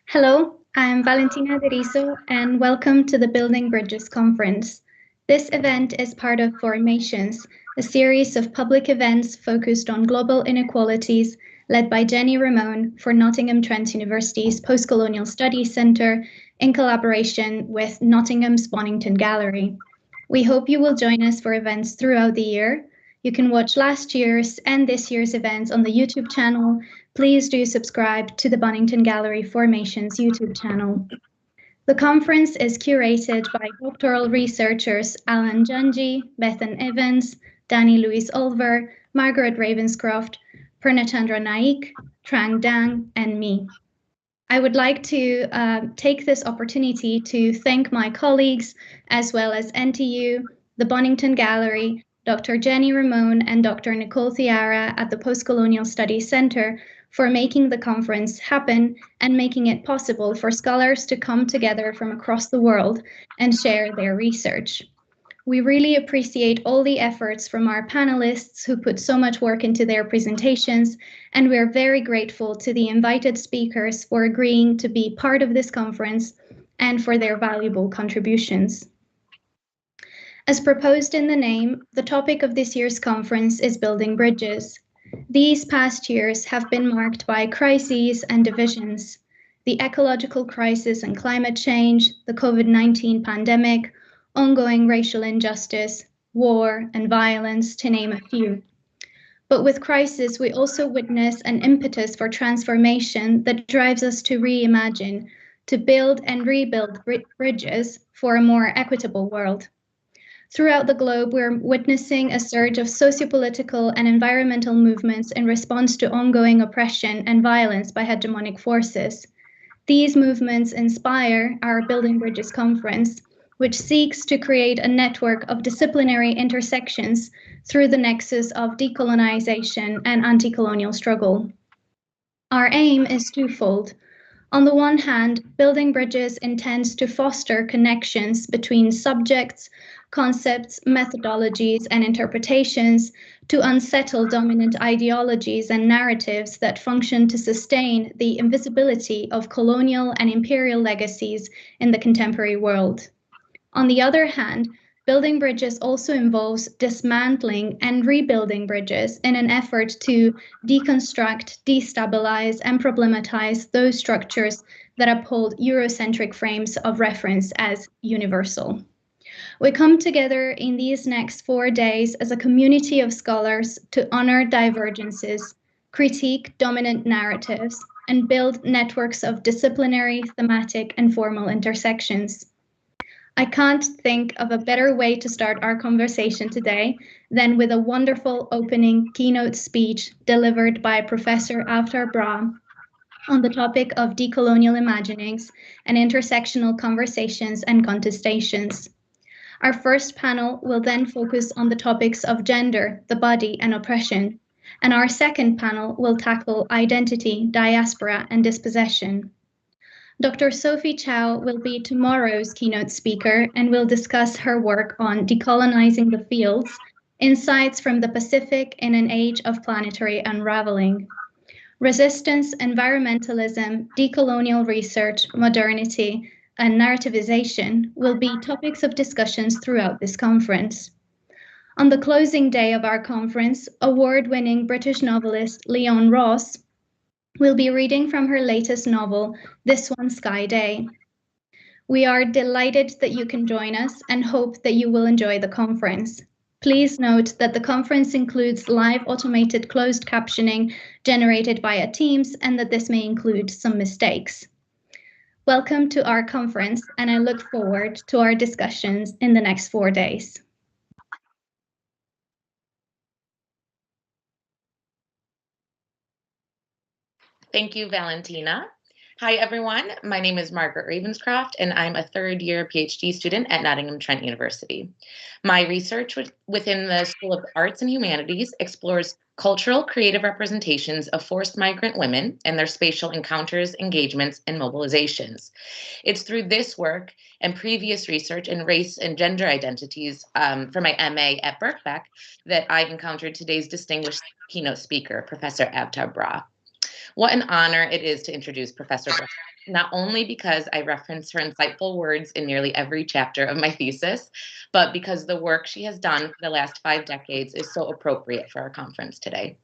Hello, I'm Valentina Deriso, and welcome to the Building Bridges Conference. This event is part of Formations, a series of public events focused on global inequalities led by Jenny Ramone for Nottingham Trent University's Postcolonial Studies Centre in collaboration with Nottingham's Bonington Gallery. We hope you will join us for events throughout the year. You can watch last year's and this year's events on the YouTube channel. Please do subscribe to the Bonington Gallery Formations YouTube channel. The conference is curated by doctoral researchers Alan Janji, Bethan Evans, Danny Louise Olver, Margaret Ravenscroft, Purnachandra Naik, Trang Dang, and me. I would like to take this opportunity to thank my colleagues, as well as NTU, the Bonington Gallery, Dr. Jenny Ramone and Dr. Nicole Thiara at the Postcolonial Studies Centre for making the conference happen and making it possible for scholars to come together from across the world and share their research. We really appreciate all the efforts from our panelists who put so much work into their presentations, and we're very grateful to the invited speakers for agreeing to be part of this conference and for their valuable contributions. As proposed in the name, the topic of this year's conference is building bridges. These past years have been marked by crises and divisions: the ecological crisis and climate change, the COVID-19 pandemic, ongoing racial injustice, war, and violence, to name a few. But with crisis, we also witness an impetus for transformation that drives us to reimagine, to build and rebuild bridges for a more equitable world. Throughout the globe, we're witnessing a surge of sociopolitical and environmental movements in response to ongoing oppression and violence by hegemonic forces. These movements inspire our Building Bridges conference, which seeks to create a network of disciplinary intersections through the nexus of decolonization and anti-colonial struggle. Our aim is twofold. On the one hand, Building Bridges intends to foster connections between subjects, concepts, methodologies, and interpretations to unsettle dominant ideologies and narratives that function to sustain the invisibility of colonial and imperial legacies in the contemporary world. On the other hand, Building Bridges also involves dismantling and rebuilding bridges in an effort to deconstruct, destabilize, and problematize those structures that uphold Eurocentric frames of reference as universal. We come together in these next 4 days as a community of scholars to honor divergences, critique dominant narratives, and build networks of disciplinary, thematic, and formal intersections. I can't think of a better way to start our conversation today than with a wonderful opening keynote speech delivered by Professor Avtar Brah on the topic of decolonial imaginings and intersectional conversations and contestations. Our first panel will then focus on the topics of gender, the body, and oppression, and our second panel will tackle identity, diaspora, and dispossession. Dr. Sophie Chow will be tomorrow's keynote speaker and will discuss her work on decolonizing the fields, insights from the Pacific in an age of planetary unraveling. Resistance, environmentalism, decolonial research, modernity, and narrativization will be topics of discussions throughout this conference. On the closing day of our conference, award-winning British novelist Leon Ross will be reading from her latest novel, This One Sky Day. We are delighted that you can join us and hope that you will enjoy the conference. Please note that the conference includes live automated closed captioning generated via Teams and that this may include some mistakes. Welcome to our conference, and I look forward to our discussions in the next 4 days. Thank you, Valentina. Hi, everyone. My name is Margaret Ravenscroft, and I'm a third-year PhD student at Nottingham Trent University. My research within the School of Arts and Humanities explores cultural creative representations of forced migrant women and their spatial encounters, engagements, and mobilizations. It's through this work and previous research in race and gender identities for my MA at Birkbeck that I encountered today's distinguished keynote speaker, Professor Avtar Brah. What an honor it is to introduce Professor Brah. not only because I reference her insightful words in nearly every chapter of my thesis, but because the work she has done for the last 5 decades is so appropriate for our conference today.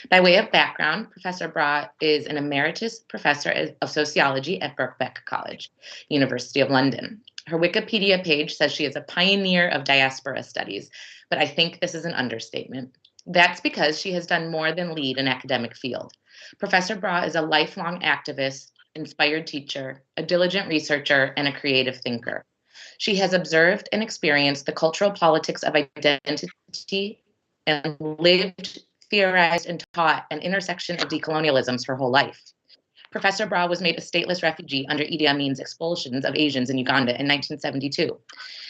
By way of background, Professor Brah is an emeritus professor of sociology at Birkbeck College, University of London. Her Wikipedia page says she is a pioneer of diaspora studies, but I think this is an understatement. That's because she has done more than lead an academic field. Professor Brah is a lifelong activist, inspired teacher, a diligent researcher, and a creative thinker. She has observed and experienced the cultural politics of identity and lived, theorized, and taught an intersection of decolonialisms her whole life. Professor Brah was made a stateless refugee under Idi Amin's expulsions of Asians in Uganda in 1972.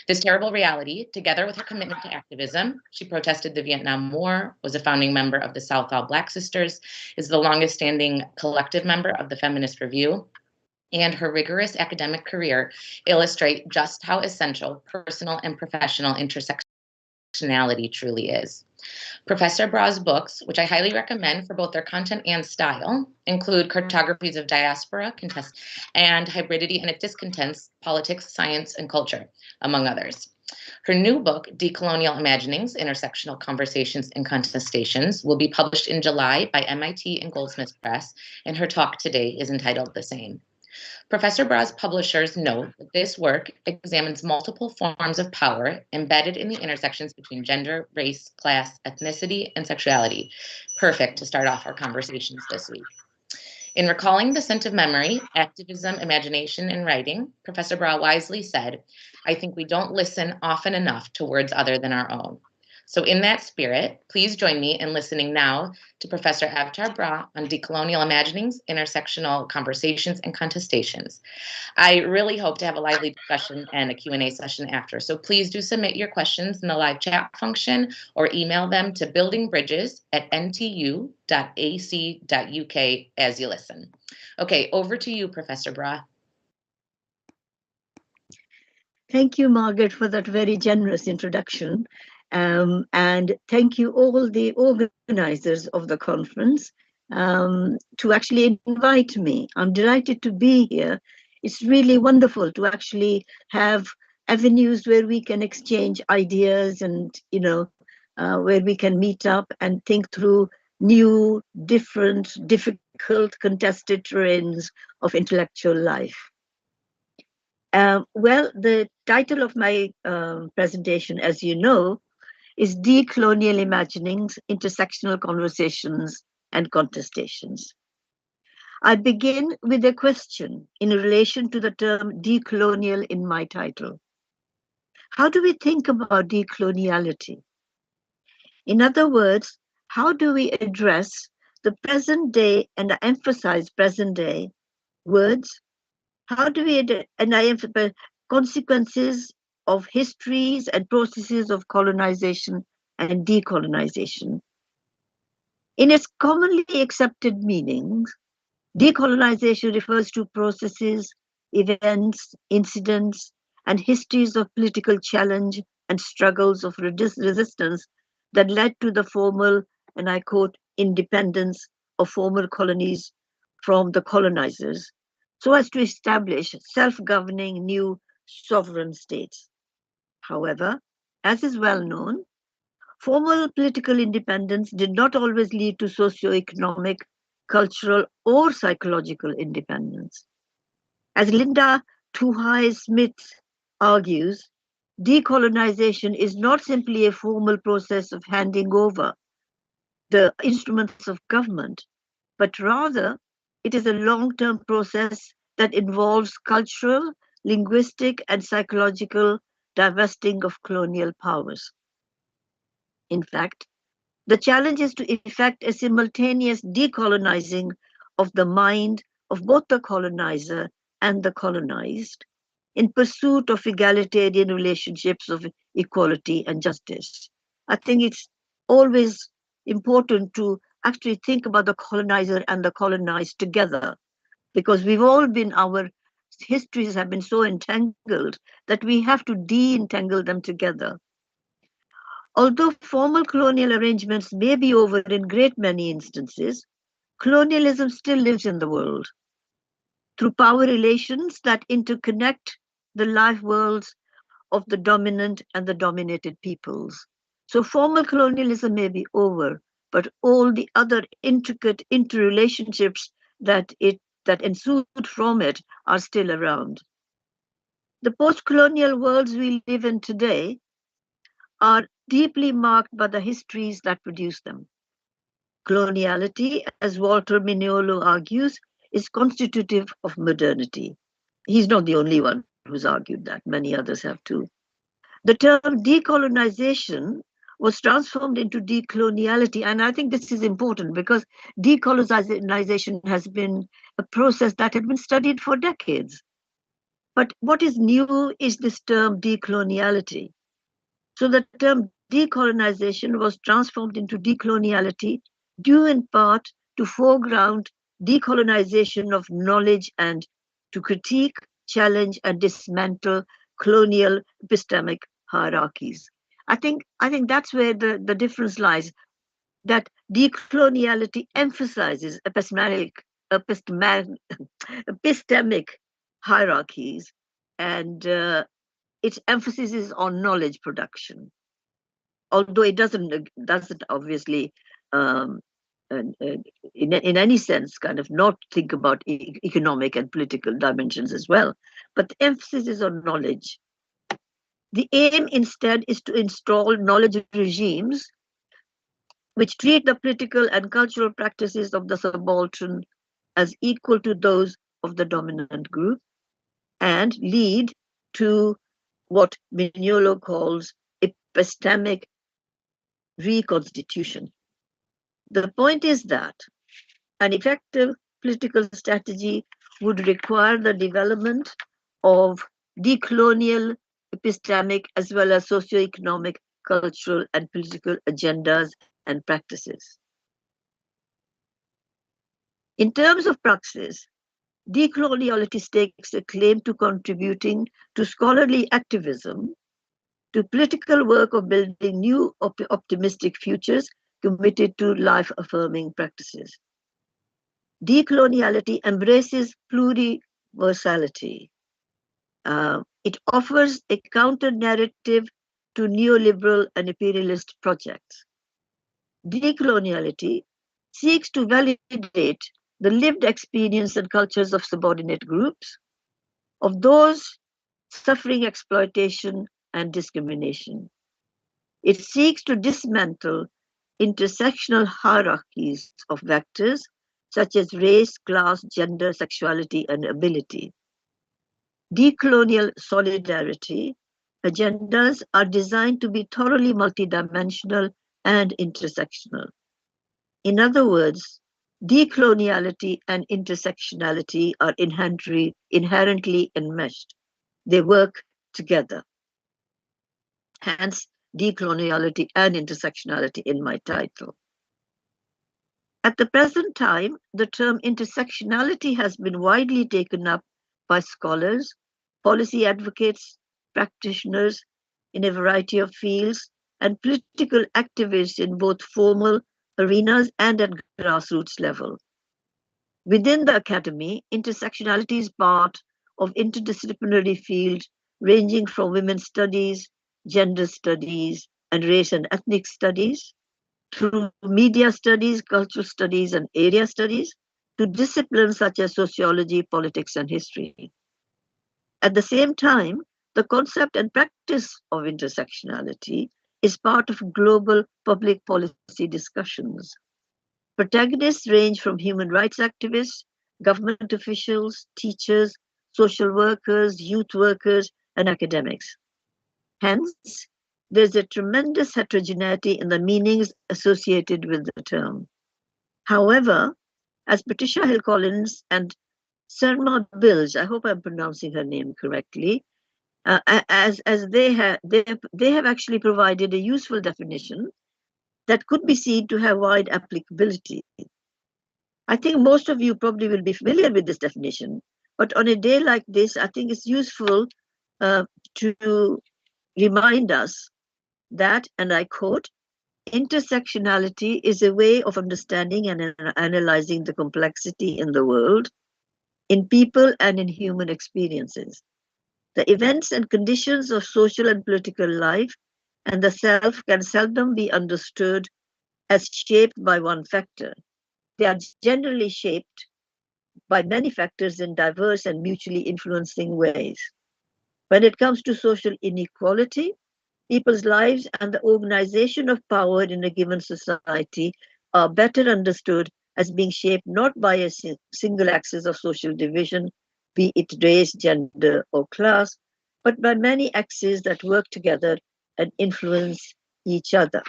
This terrible reality, together with her commitment to activism, she protested the Vietnam War, was a founding member of the Southall Black Sisters, is the longest standing collective member of the Feminist Review, and her rigorous academic career illustrate just how essential personal and professional intersectionality truly is. Professor Brah's books, which I highly recommend for both their content and style, include Cartographies of Diaspora, and Hybridity and Its Discontents, Politics, Science, and Culture, among others. Her new book, Decolonial Imaginings, Intersectional Conversations and Contestations, will be published in July by MIT and Goldsmiths Press, and her talk today is entitled the same. Professor Brah's publishers note that this work examines multiple forms of power embedded in the intersections between gender, race, class, ethnicity, and sexuality. Perfect to start off our conversations this week. In recalling the scent of memory, activism, imagination, and writing, Professor Brah wisely said, "I think we don't listen often enough to words other than our own." So in that spirit, please join me in listening now to Professor Avtar Brah on Decolonial Imaginings, Intersectional Conversations, and Contestations. I really hope to have a lively discussion and a Q&A session after, so please do submit your questions in the live chat function or email them to buildingbridges@ntu.ac.uk as you listen. Okay, over to you, Professor Brah. Thank you, Margaret, for that very generous introduction. And thank you all the organizers of the conference to actually invite me. I'm delighted to be here. It's really wonderful to actually have avenues where we can exchange ideas and, where we can meet up and think through new, different, difficult, contested terrains of intellectual life. Well, the title of my presentation, as you know, is Decolonial Imaginings, Intersectional Conversations and Contestations. I begin with a question in relation to the term decolonial in my title. How do we think about decoloniality? In other words, how do we address the present day, and I emphasize present day, words? How do we, and I emphasize consequences of histories and processes of colonization and decolonization? In its commonly accepted meanings, decolonization refers to processes, events, incidents, and histories of political challenge and struggles of resistance that led to the formal, and I quote, independence of former colonies from the colonizers, so as to establish self-governing new sovereign states. However, as is well known, formal political independence did not always lead to socio-economic, cultural, or psychological independence. As Linda Tuhai-Smith argues, decolonization is not simply a formal process of handing over the instruments of government, but rather it is a long-term process that involves cultural, linguistic, and psychological divesting of colonial powers. In fact, the challenge is to effect a simultaneous decolonizing of the mind of both the colonizer and the colonized in pursuit of egalitarian relationships of equality and justice. I think it's always important to actually think about the colonizer and the colonized together, because we've all been, our histories have been so entangled that we have to de-entangle them together. Although formal colonial arrangements may be over in great many instances, colonialism still lives in the world. through power relations that interconnect the life worlds of the dominant and the dominated peoples. So formal colonialism may be over, but all the other intricate interrelationships that ensued from it are still around. The post-colonial worlds we live in today are deeply marked by the histories that produce them. Coloniality, as Walter Mignolo argues, is constitutive of modernity. He's not the only one who's argued that, many others have too. The term decolonization was transformed into decoloniality, and I think this is important because decolonization has been a process that had been studied for decades. But what is new is this term decoloniality. So the term decolonization was transformed into decoloniality due in part to foreground decolonization of knowledge and to critique, challenge, and dismantle colonial epistemic hierarchies. I think that's where the difference lies, that decoloniality emphasizes epistemic hierarchies, and its emphasis is on knowledge production, although it doesn't obviously in any sense kind of not think about economic and political dimensions as well, but the emphasis is on knowledge. The aim instead is to install knowledge regimes which treat the political and cultural practices of the subaltern as equal to those of the dominant group and lead to what Mignolo calls epistemic reconstitution. The point is that an effective political strategy would require the development of decolonial epistemic as well as socioeconomic, cultural, and political agendas and practices. In terms of praxis, decoloniality stakes a claim to contributing to scholarly activism, to political work of building new optimistic futures committed to life-affirming practices. Decoloniality embraces pluriversality. It offers a counter-narrative to neoliberal and imperialist projects. Decoloniality seeks to validate the lived experience and cultures of subordinate groups, of those suffering exploitation and discrimination. It seeks to dismantle intersectional hierarchies of vectors such as race, class, gender, sexuality, and ability. Decolonial solidarity agendas are designed to be thoroughly multidimensional and intersectional. In other words, decoloniality and intersectionality are inherently enmeshed. They work together. Hence, decoloniality and intersectionality in my title. At the present time, the term intersectionality has been widely taken up by scholars, policy advocates, practitioners in a variety of fields, and political activists in both formal arenas and at grassroots level. Within the academy, intersectionality is part of interdisciplinary fields ranging from women's studies, gender studies, and race and ethnic studies, through media studies, cultural studies, and area studies, to disciplines such as sociology, politics, and history. At the same time, the concept and practice of intersectionality is part of global public policy discussions. Protagonists range from human rights activists, government officials, teachers, social workers, youth workers, and academics. Hence, there's a tremendous heterogeneity in the meanings associated with the term. However, as Patricia Hill Collins and Serma Bilge, I hope I'm pronouncing her name correctly, as they have actually provided a useful definition that could be seen to have wide applicability. I think most of you probably will be familiar with this definition, but on a day like this, I think it's useful to remind us that, and I quote, intersectionality is a way of understanding and analyzing the complexity in the world, in people and in human experiences. The events and conditions of social and political life and the self can seldom be understood as shaped by one factor. They are generally shaped by many factors in diverse and mutually influencing ways. When it comes to social inequality, people's lives and the organization of power in a given society are better understood as being shaped not by a single axis of social division, be it race, gender, or class, but by many axes that work together and influence each other.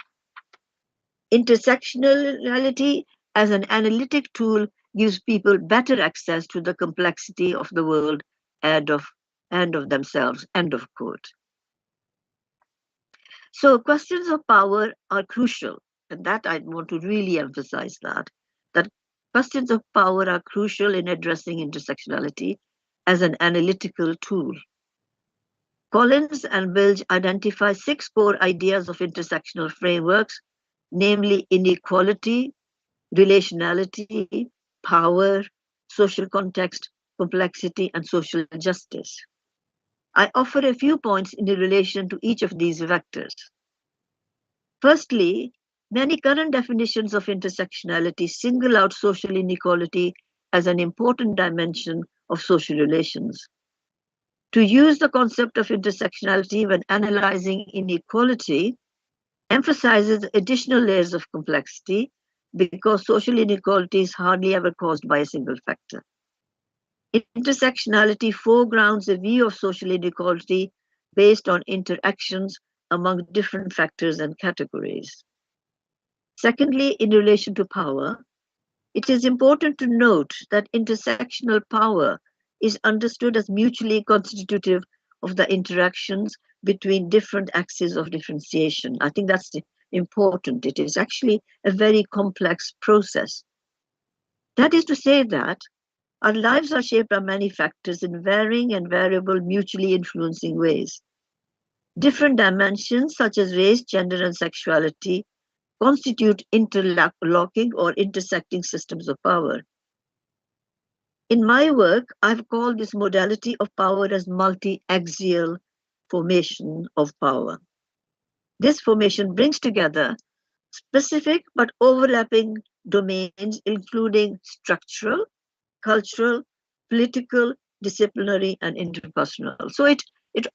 Intersectionality as an analytic tool gives people better access to the complexity of the world and of themselves, end of quote. So questions of power are crucial, and that I want to really emphasize that questions of power are crucial in addressing intersectionality as an analytical tool. Collins and Bilge identify 6 core ideas of intersectional frameworks, namely inequality, relationality, power, social context, complexity, and social justice. I offer a few points in relation to each of these vectors. Firstly, many current definitions of intersectionality single out social inequality as an important dimension of social relations. To use the concept of intersectionality when analyzing inequality emphasizes additional layers of complexity because social inequality is hardly ever caused by a single factor. Intersectionality foregrounds a view of social inequality based on interactions among different factors and categories. Secondly, in relation to power, it is important to note that intersectional power is understood as mutually constitutive of the interactions between different axes of differentiation. I think that's important. It is actually a very complex process. That is to say that our lives are shaped by many factors in varying and variable mutually influencing ways. Different dimensions such as race, gender, and sexuality constitute interlocking or intersecting systems of power. In my work, I've called this modality of power as multi-axial formation of power. This formation brings together specific but overlapping domains, including structural, cultural, political, disciplinary, and interpersonal. So it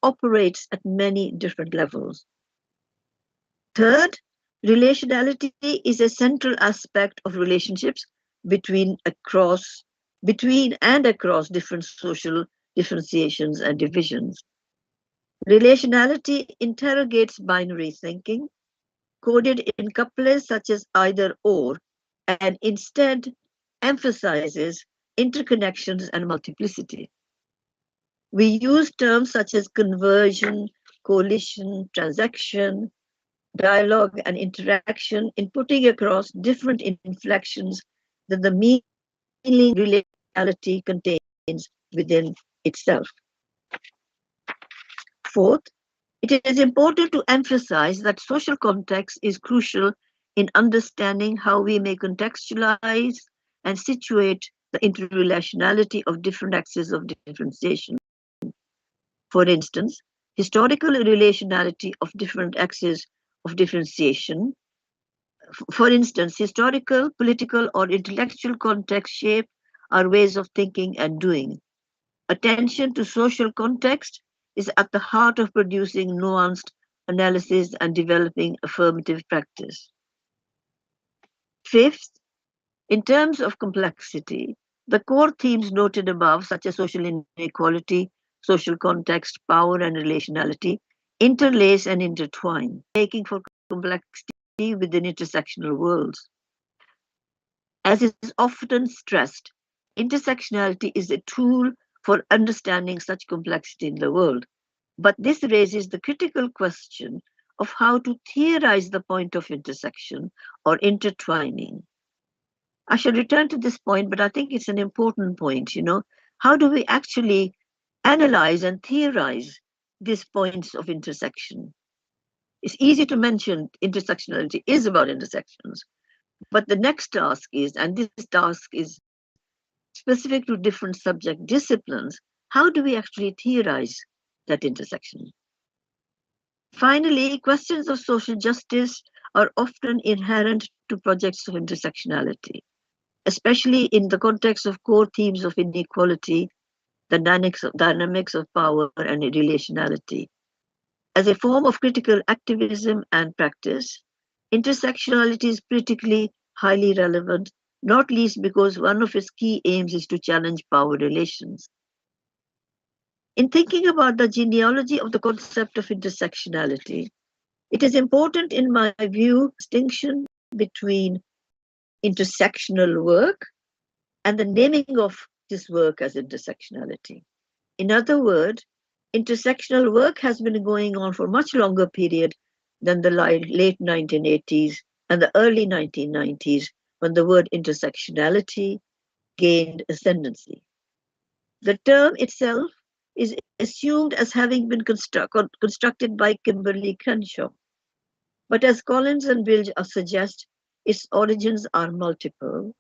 operates at many different levels. Third, relationality is a central aspect of relationships between and across different social differentiations and divisions. Relationality interrogates binary thinking, coded in couplets such as either or, and instead emphasizes interconnections and multiplicity. We use terms such as conversion, coalition, transaction, dialogue, and interaction in putting across different inflections that the meaning relationality contains within itself. Fourth, it is important to emphasize that social context is crucial in understanding how we may contextualize and situate the interrelationality of different axes of differentiation. For instance, historical relationality of different axes of differentiation. For instance, historical, political, or intellectual context shape our ways of thinking and doing. Attention to social context is at the heart of producing nuanced analysis and developing affirmative practice. Fifth, in terms of complexity, the core themes noted above, such as social inequality, social context, power, and relationality, interlace and intertwine, making for complexity within intersectional worlds. As is often stressed, intersectionality is a tool for understanding such complexity in the world. But this raises the critical question of how to theorize the point of intersection or intertwining. I shall return to this point, but I think it's an important point. How do we actually analyze and theorize these points of intersection? It's easy to mention intersectionality is about intersections, but the next task is, and this task is specific to different subject disciplines, how do we actually theorize that intersection? Finally, questions of social justice are often inherent to projects of intersectionality, especially in the context of core themes of inequality, the dynamics of power and relationality. As a form of critical activism and practice, intersectionality is critically highly relevant, not least because one of its key aims is to challenge power relations. In thinking about the genealogy of the concept of intersectionality, it is important, in my view, distinction between intersectional work and the naming of this work as intersectionality. In other words, intersectional work has been going on for a much longer period than the late 1980s and the early 1990s, when the word intersectionality gained ascendancy. The term itself is assumed as having been constructed by Kimberly Crenshaw. But as Collins and Bilge suggest, its origins are multiple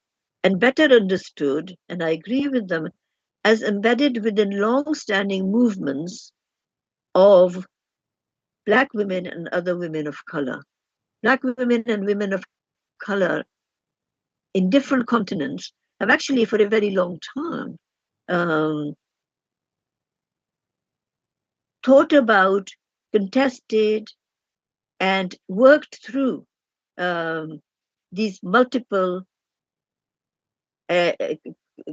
and better understood, and I agree with them, as embedded within long-standing movements of Black women and other women of color. Black women and women of color in different continents have actually, for a very long time, thought about, contested, and worked through these multiple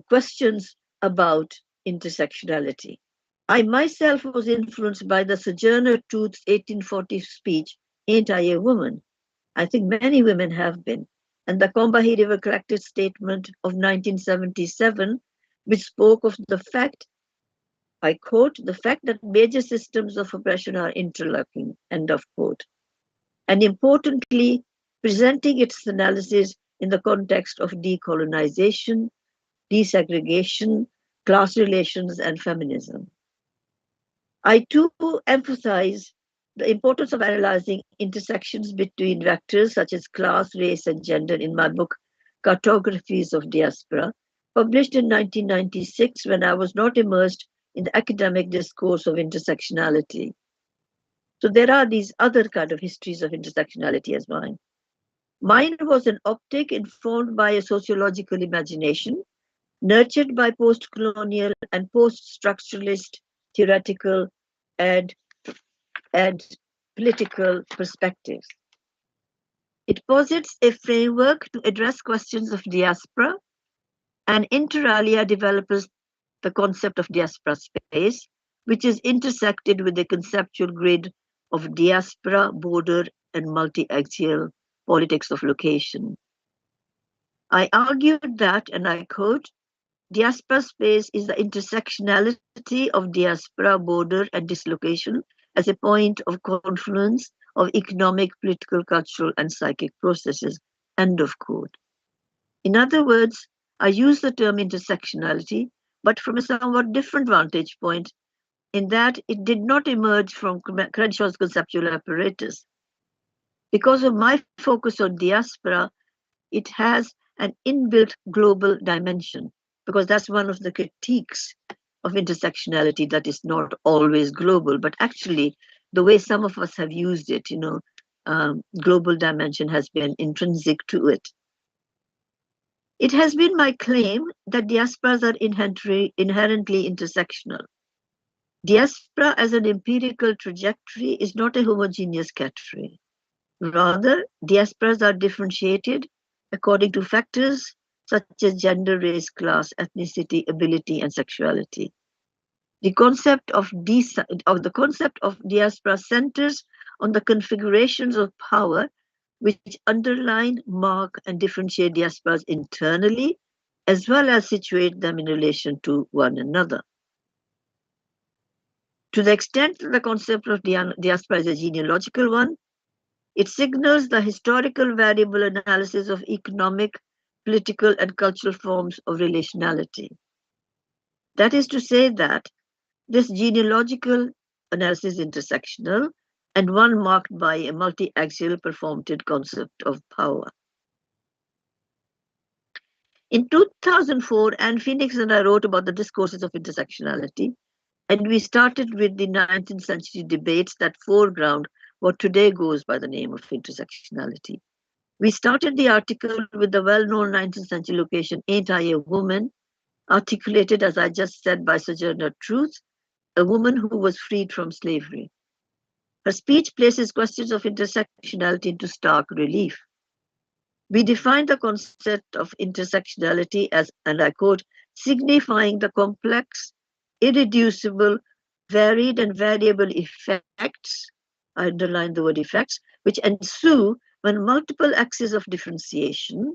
questions about intersectionality. I myself was influenced by the Sojourner Truth's 1840 speech, "Ain't I a Woman?" I think many women have been. And the Combahee River Collective Statement of 1977, which spoke of the fact, I quote, "the fact that major systems of oppression are interlocking," end of quote. And importantly, presenting its analysis in the context of decolonization, desegregation, class relations, and feminism. I too emphasize the importance of analyzing intersections between vectors such as class, race, and gender in my book, Cartographies of Diaspora, published in 1996 when I was not immersed in the academic discourse of intersectionality. So there are these other kind of histories of intersectionality as mine. Mine was an optic informed by a sociological imagination, nurtured by post-colonial and post-structuralist theoretical and political perspectives. It posits a framework to address questions of diaspora, and inter alia develops the concept of diaspora space, which is intersected with the conceptual grid of diaspora, border, and multi-axial politics of location. I argued that, and I quote, "Diaspora space is the intersectionality of diaspora, border, and dislocation as a point of confluence of economic, political, cultural, and psychic processes," end of quote. In other words, I use the term intersectionality, but from a somewhat different vantage point, in that it did not emerge from Crenshaw's conceptual apparatus. Because of my focus on diaspora, it has an inbuilt global dimension, because that's one of the critiques of intersectionality, that is not always global, but actually the way some of us have used it, global dimension has been intrinsic to it. It has been my claim that diasporas are inherently intersectional. Diaspora as an empirical trajectory is not a homogeneous category. Rather, diasporas are differentiated according to factors such as gender, race, class, ethnicity, ability, and sexuality. The concept of diaspora centers on the configurations of power which underline, mark, and differentiate diasporas internally, as well as situate them in relation to one another. To the extent that the concept of diaspora is a genealogical one, it signals the historical variable analysis of economic, political, and cultural forms of relationality. That is to say that this genealogical analysis is intersectional and one marked by a multi-axial performative concept of power. In 2004, Anne Phoenix and I wrote about the discourses of intersectionality, and we started with the 19th century debates that foreground what today goes by the name of intersectionality. We started the article with the well-known 19th century location, Ain't I a Woman, articulated, as I just said, by Sojourner Truth, a woman who was freed from slavery. Her speech places questions of intersectionality into stark relief. We define the concept of intersectionality as, and I quote, signifying the complex, irreducible, varied and variable effects, I underline the word effects, which ensue when multiple axes of differentiation,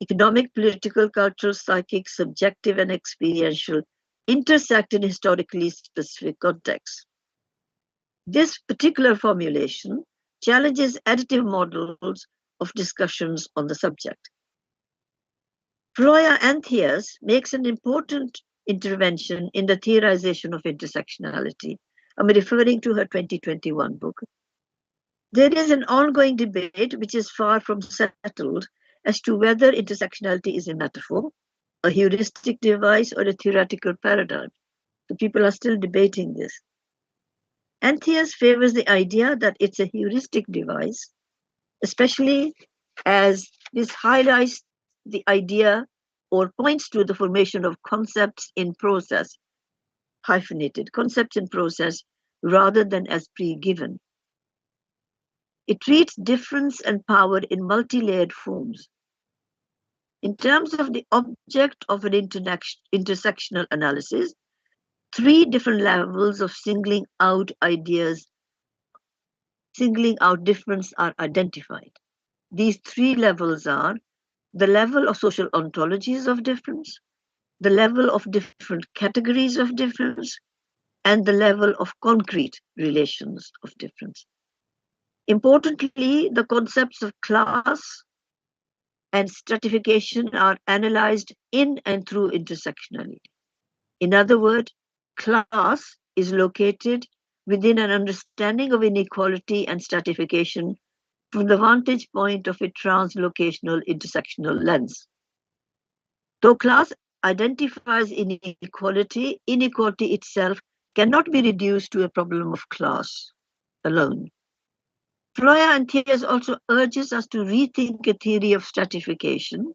economic, political, cultural, psychic, subjective, and experiential, intersect in historically specific contexts. This particular formulation challenges additive models of discussions on the subject. Floya Anthias makes an important intervention in the theorization of intersectionality. I'm referring to her 2021 book. There is an ongoing debate which is far from settled as to whether intersectionality is a metaphor, a heuristic device, or a theoretical paradigm. The people are still debating this. Anthias favors the idea that it's a heuristic device, especially as this highlights the idea or points to the formation of concepts in process, hyphenated, concepts in process, rather than as pre-given. It treats difference and power in multi-layered forms. In terms of the object of an intersectional analysis, three different levels of singling out ideas, singling out difference are identified. These three levels are the level of social ontologies of difference, the level of different categories of difference, and the level of concrete relations of difference. Importantly, the concepts of class and stratification are analyzed in and through intersectionality. In other words, class is located within an understanding of inequality and stratification from the vantage point of a translocational intersectional lens. Though class identifies inequality, inequality itself cannot be reduced to a problem of class alone. Floya Anthias also urges us to rethink a theory of stratification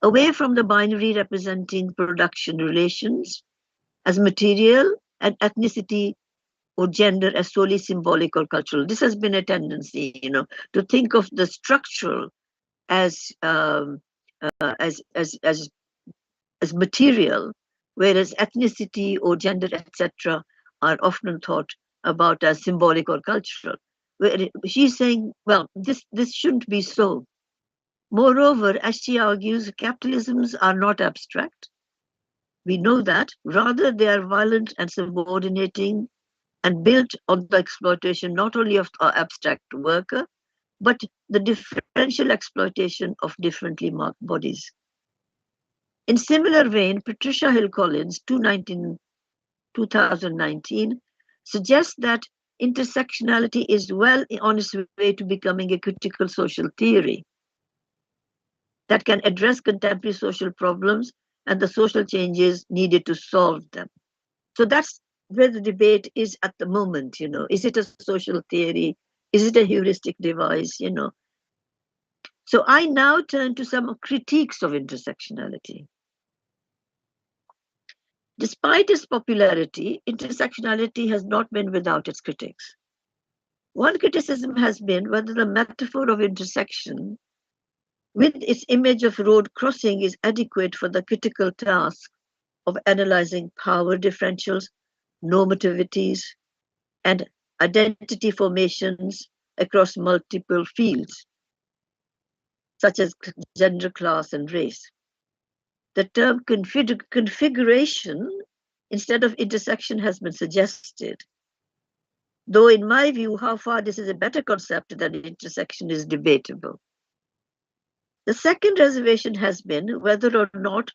away from the binary representing production relations as material and ethnicity or gender as solely symbolic or cultural. This has been a tendency, to think of the structural as material, whereas ethnicity or gender, etc., are often thought about as symbolic or cultural. She's saying, well, this shouldn't be so. Moreover, as she argues, capitalisms are not abstract. We know that. Rather, they are violent and subordinating and built on the exploitation not only of the abstract worker, but the differential exploitation of differently marked bodies. In similar vein, Patricia Hill Collins, 2019, suggests that intersectionality is well on its way to becoming a critical social theory that can address contemporary social problems and the social changes needed to solve them. So that's where the debate is at the moment, Is it a social theory? Is it a heuristic device, So I now turn to some critiques of intersectionality. Despite its popularity, intersectionality has not been without its critics. One criticism has been whether the metaphor of intersection with its image of road crossing is adequate for the critical task of analyzing power differentials, normativities, and identity formations across multiple fields, such as gender, class, and race. The term configuration instead of intersection has been suggested, though in my view, how far this is a better concept than intersection is debatable. The second reservation has been whether or not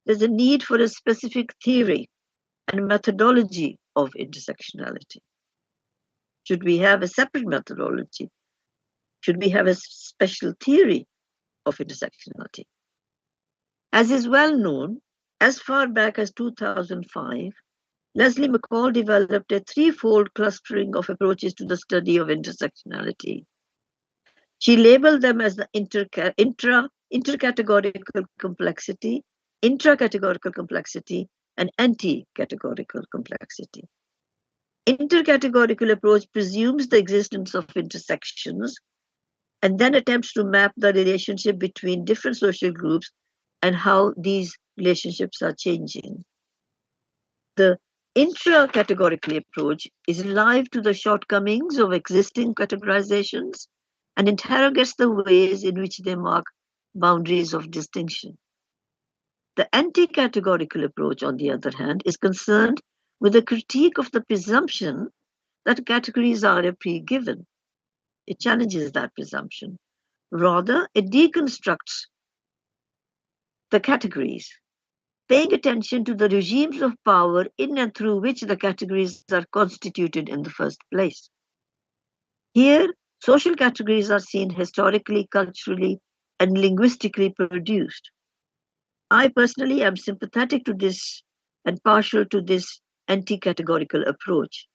there's a need for a specific theory and methodology of intersectionality. Should we have a separate methodology? Should we have a special theory of intersectionality? As is well known, as far back as 2005, Leslie McCall developed a threefold clustering of approaches to the study of intersectionality. She labeled them as the intercategorical complexity, intracategorical complexity, and anti-categorical complexity. Intercategorical approach presumes the existence of intersections and then attempts to map the relationship between different social groups and how these relationships are changing. The intra-categorical approach is alive to the shortcomings of existing categorizations and interrogates the ways in which they mark boundaries of distinction. The anti-categorical approach, on the other hand, is concerned with a critique of the presumption that categories are a pre-given. It challenges that presumption. Rather, it deconstructs the categories, paying attention to the regimes of power in and through which the categories are constituted in the first place. Here, social categories are seen historically, culturally, and linguistically produced. I personally am sympathetic to this and partial to this anti-categorical approach.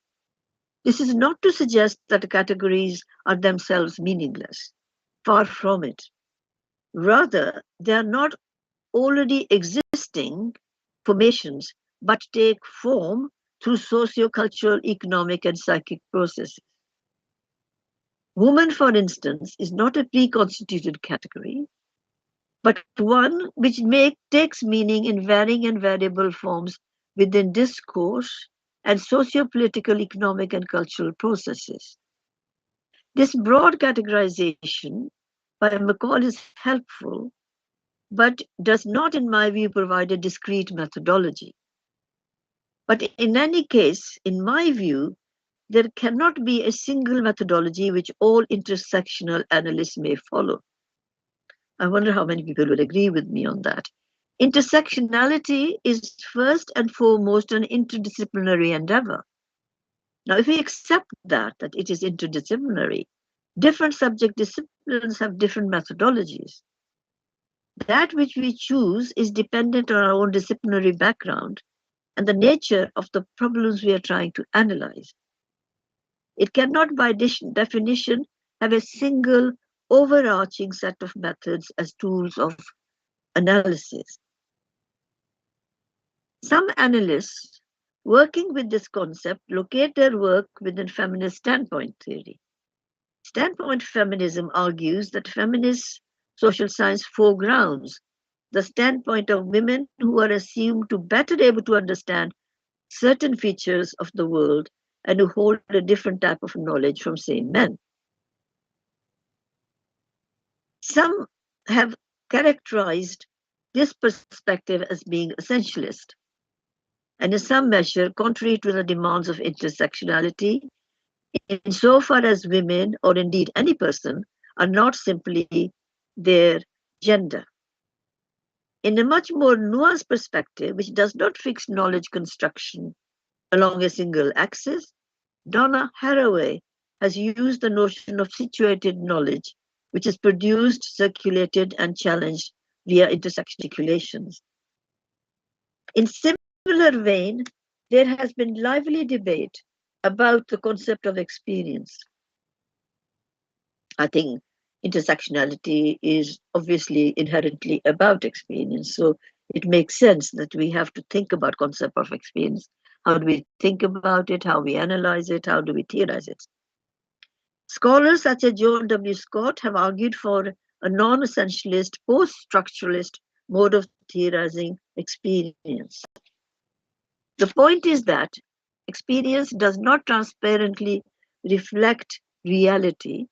This is not to suggest that the categories are themselves meaningless. Far from it. Rather, they are not already existing formations, but take form through socio-cultural, economic, and psychic processes. Woman, for instance, is not a pre-constituted category, but one which takes meaning in varying and variable forms within discourse and socio-political, economic, and cultural processes. This broad categorization by McCall is helpful, but does not, in my view, provide a discrete methodology. But in any case, in my view, there cannot be a single methodology which all intersectional analysts may follow. I wonder how many people will agree with me on that. Intersectionality is first and foremost an interdisciplinary endeavor. Now, if we accept that it is interdisciplinary, different subject disciplines have different methodologies. That which we choose is dependent on our own disciplinary background and the nature of the problems we are trying to analyze. It cannot, by definition, have a single overarching set of methods as tools of analysis. Some analysts working with this concept locate their work within feminist standpoint theory. Standpoint feminism argues that feminist social science foregrounds the standpoint of women who are assumed to better able to understand certain features of the world and who hold a different type of knowledge from, say, men. Some have characterized this perspective as being essentialist, and in some measure contrary to the demands of intersectionality, insofar as women, or indeed any person, are not simply their gender. In a much more nuanced perspective, which does not fix knowledge construction along a single axis, Donna Haraway has used the notion of situated knowledge, which is produced, circulated, and challenged via intersectionalizations. In similar vein, there has been lively debate about the concept of experience. I think intersectionality is obviously inherently about experience, so it makes sense that we have to think about concept of experience. How do we think about it? How we analyze it? How do we theorize it? Scholars such as Joan W. Scott have argued for a non-essentialist, post-structuralist mode of theorizing experience. The point is that experience does not transparently reflect reality,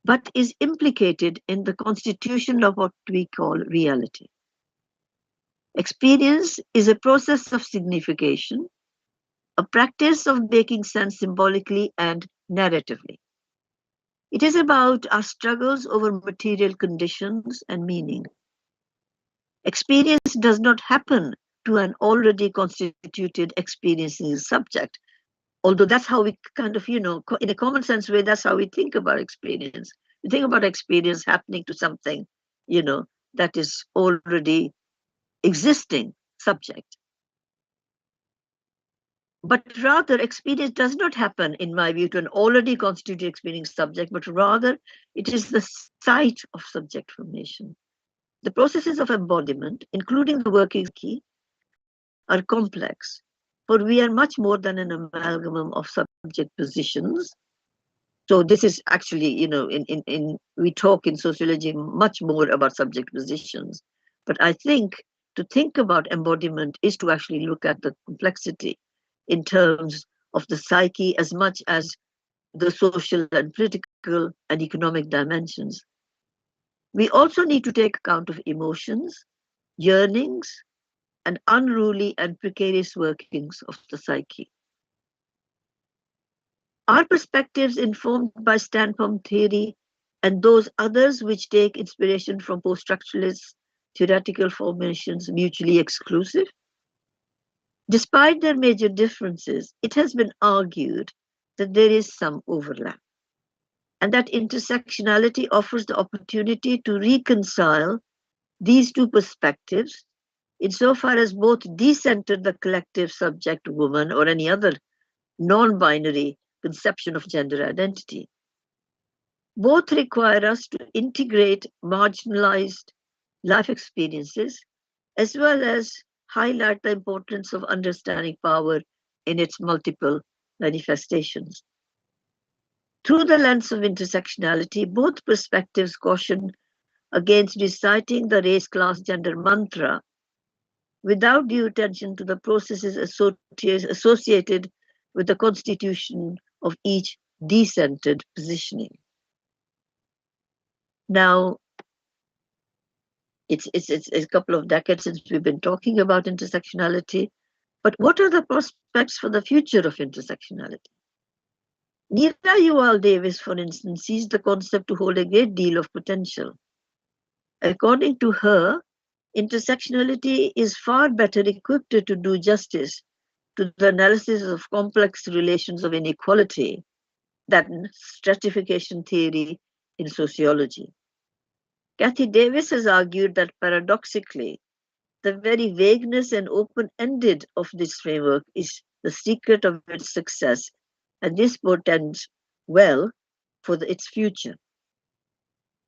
but is implicated in the constitution of what we call reality. Experience is a process of signification, a practice of making sense symbolically and narratively. It is about our struggles over material conditions and meaning. Experience does not happen to an already constituted experiencing subject, although that's how we kind of, in a common sense way, that's how we think about experience. We think about experience happening to something, that is already existing subject. But rather, experience does not happen, in my view, to an already constituted experienced subject, but rather it is the site of subject formation. The processes of embodiment, including the working key, are complex, for we are much more than an amalgam of subject positions. So this is actually, we talk in sociology much more about subject positions, but I think to think about embodiment is to actually look at the complexity in terms of the psyche as much as the social and political and economic dimensions. We also need to take account of emotions, yearnings, and unruly and precarious workings of the psyche. Our perspectives informed by standpoint theory and those others which take inspiration from post-structuralist theoretical formations mutually exclusive? Despite their major differences, it has been argued that there is some overlap, and that intersectionality offers the opportunity to reconcile these two perspectives insofar as both decenter the collective subject woman or any other non-binary conception of gender identity. Both require us to integrate marginalized life experiences as well as highlight the importance of understanding power in its multiple manifestations. Through the lens of intersectionality, both perspectives caution against reciting the race, class, gender mantra without due attention to the processes associated with the constitution of each decentered positioning. Now, it's a couple of decades since we've been talking about intersectionality, but what are the prospects for the future of intersectionality? Nina Yuval Davis, for instance, sees the concept to hold a great deal of potential. According to her, intersectionality is far better equipped to do justice to the analysis of complex relations of inequality than stratification theory in sociology. Kathy Davis has argued that paradoxically, the very vagueness and open-ended of this framework is the secret of its success, and this portends well for its future.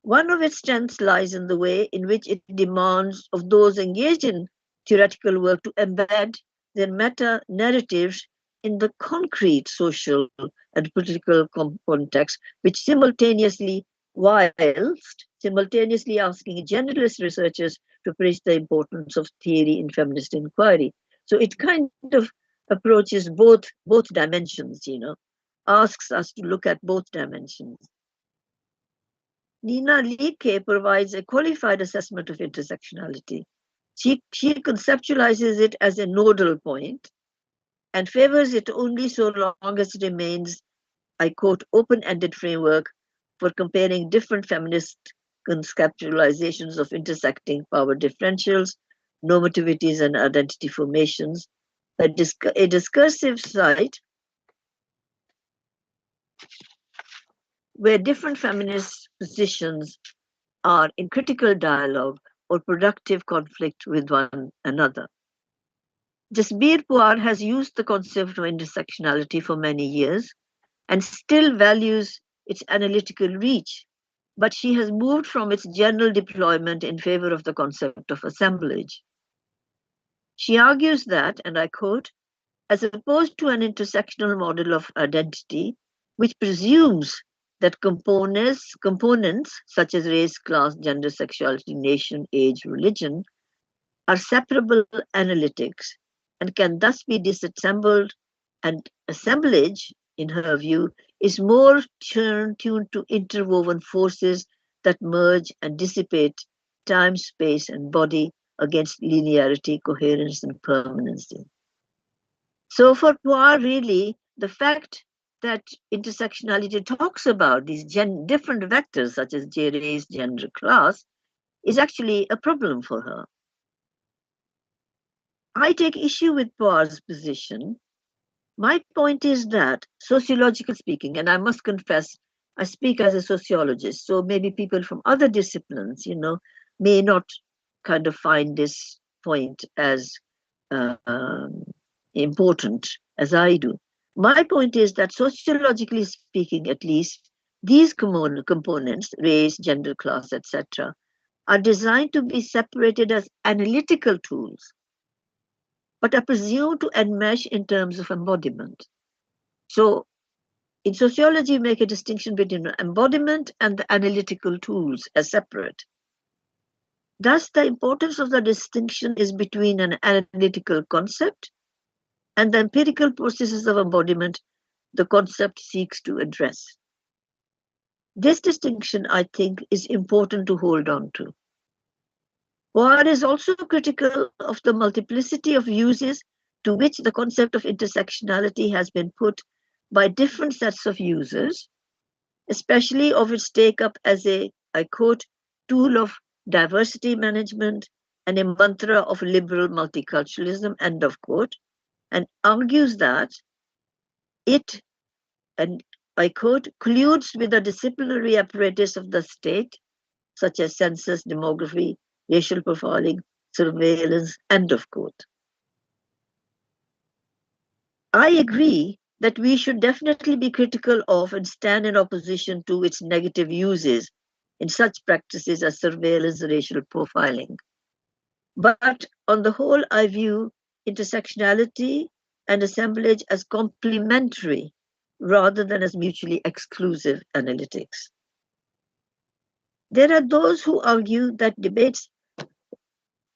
One of its strengths lies in the way in which it demands of those engaged in theoretical work to embed their meta-narratives in the concrete social and political context, which simultaneously asking generalist researchers to praise the importance of theory in feminist inquiry. So it kind of approaches both dimensions, asks us to look at both dimensions. Nina Leakey provides a qualified assessment of intersectionality. She conceptualizes it as a nodal point and favors it only so long as it remains, I quote, open-ended framework for comparing different feminist conceptualizations of intersecting power differentials, normativities, and identity formations, a discursive site where different feminist positions are in critical dialogue or productive conflict with one another. Jasbir Puar has used the concept of intersectionality for many years and still values its analytical reach, but she has moved from its general deployment in favor of the concept of assemblage. She argues that, and I quote, as opposed to an intersectional model of identity, which presumes that components such as race, class, gender, sexuality, nation, age, religion are separable analytics and can thus be disassembled, and assemblage, in her view, is more tuned to interwoven forces that merge and dissipate time, space, and body against linearity, coherence, and permanency. So for Puar, really, the fact that intersectionality talks about these different vectors such as race, gender, class is actually a problem for her. I take issue with Puar's position. My point is that, sociologically speaking, and I must confess, I speak as a sociologist, so maybe people from other disciplines, may not kind of find this point as important as I do. My point is that sociologically speaking, at least, these components, race, gender, class, etc., are designed to be separated as analytical tools, but are presumed to enmesh in terms of embodiment. So in sociology, we make a distinction between embodiment and the analytical tools as separate. Thus, the importance of the distinction is between an analytical concept and the empirical processes of embodiment the concept seeks to address. This distinction, I think, is important to hold on to. One is also critical of the multiplicity of uses to which the concept of intersectionality has been put by different sets of users, especially of its take-up as a, I quote, tool of diversity management and a mantra of liberal multiculturalism, end of quote, and argues that it, and I quote, colludes with the disciplinary apparatus of the state, such as census, demography, racial profiling, surveillance, end of quote. I agree that we should definitely be critical of and stand in opposition to its negative uses in such practices as surveillance and racial profiling. But on the whole, I view intersectionality and assemblage as complementary rather than as mutually exclusive analytics. There are those who argue that debates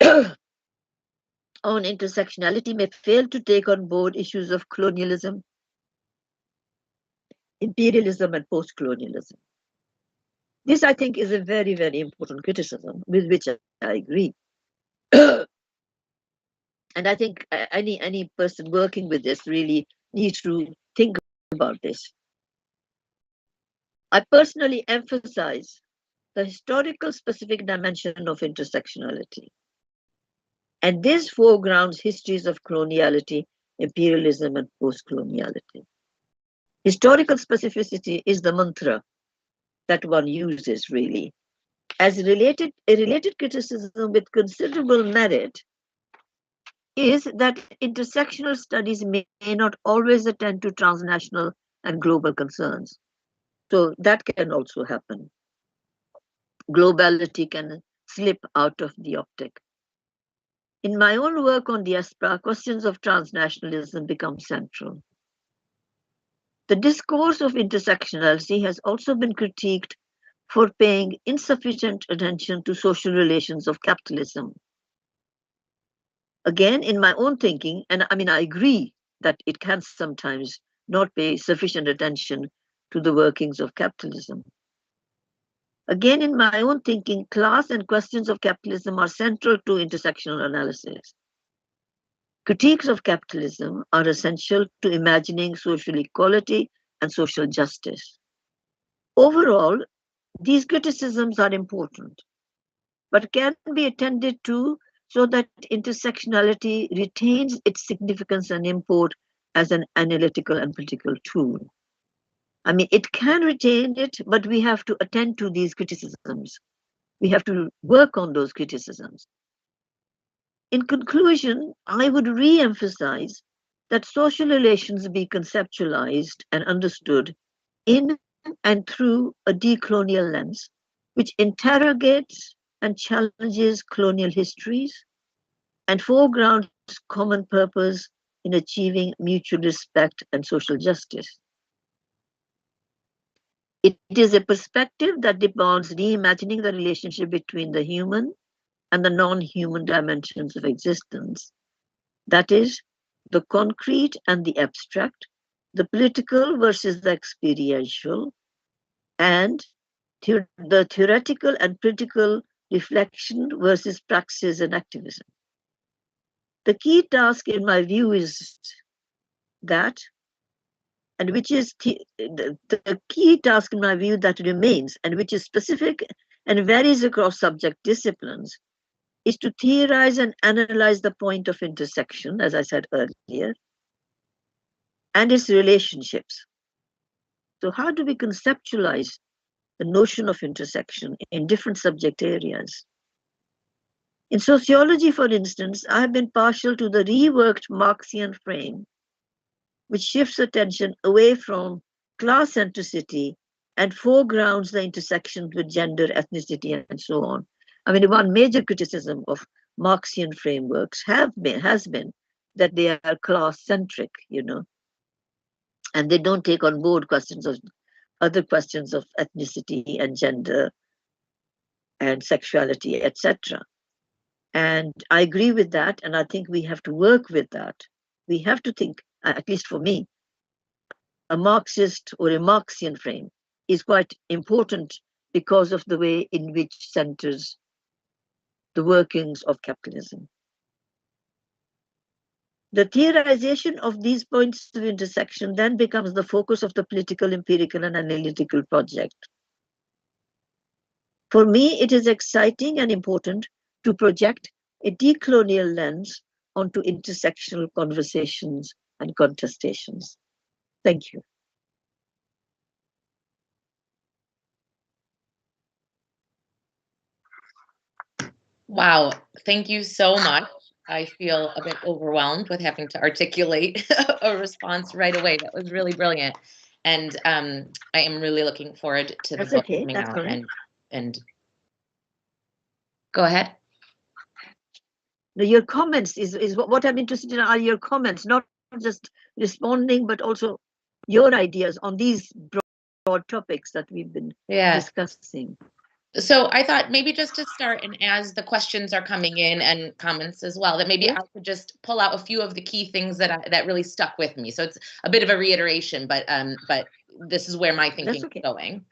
on intersectionality may fail to take on board issues of colonialism, imperialism, and post-colonialism. This, I think, is a very, very important criticism with which I agree. And I think any person working with this really needs to think about this. I personally emphasize the historical specific dimension of intersectionality. And this foregrounds histories of coloniality, imperialism, and post-coloniality. Historical specificity is the mantra that one uses, really. As a related criticism with considerable merit is that intersectional studies may not always attend to transnational and global concerns. So that can also happen. Globality can slip out of the optic. In my own work on diaspora, questions of transnationalism become central. The discourse of intersectionality has also been critiqued for paying insufficient attention to social relations of capitalism. Again, in my own thinking, and I mean, I agree that it can sometimes not pay sufficient attention to the workings of capitalism. Again, in my own thinking, class and questions of capitalism are central to intersectional analysis. Critiques of capitalism are essential to imagining social equality and social justice. Overall, these criticisms are important, but can be attended to so that intersectionality retains its significance and import as an analytical and political tool. I mean, it can retain it, but we have to attend to these criticisms. We have to work on those criticisms. In conclusion, I would re-emphasize that social relations be conceptualized and understood in and through a decolonial lens, which interrogates and challenges colonial histories and foregrounds common purpose in achieving mutual respect and social justice. It is a perspective that demands reimagining the relationship between the human and the non-human dimensions of existence. That is, the concrete and the abstract, the political versus the experiential, and the theoretical and political reflection versus praxis and activism. The key task, in my view, is that, and which is the key task, in my view, that remains, and which is specific and varies across subject disciplines, is to theorize and analyze the point of intersection, as I said earlier, and its relationships. So how do we conceptualize the notion of intersection in different subject areas? In sociology, for instance, I have been partial to the reworked Marxian frame, which shifts attention away from class centricity and foregrounds the intersections with gender, ethnicity, and so on. I mean, one major criticism of Marxian frameworks has been that they are class-centric, and they don't take on board other questions of ethnicity and gender and sexuality, etc. And I agree with that, and I think we have to work with that. We have to think, at least for me, a Marxist or a Marxian frame is quite important because of the way in which centers the workings of capitalism. The theorization of these points of intersection then becomes the focus of the political, empirical, and analytical project. For me, it is exciting and important to project a decolonial lens onto intersectional conversations and contestations. Thank you. Wow, thank you so much. I feel a bit overwhelmed with having to articulate a response right away. That was really brilliant. And I am really looking forward to the book coming out. And go ahead. Now, your comments is what I'm interested in are your comments, not just responding, but also your ideas on these broad topics that we've been discussing. So I thought maybe just to start, and as the questions are coming in and comments as well, that maybe I could just pull out a few of the key things that really stuck with me. So it's a bit of a reiteration, but this is where my thinking is going.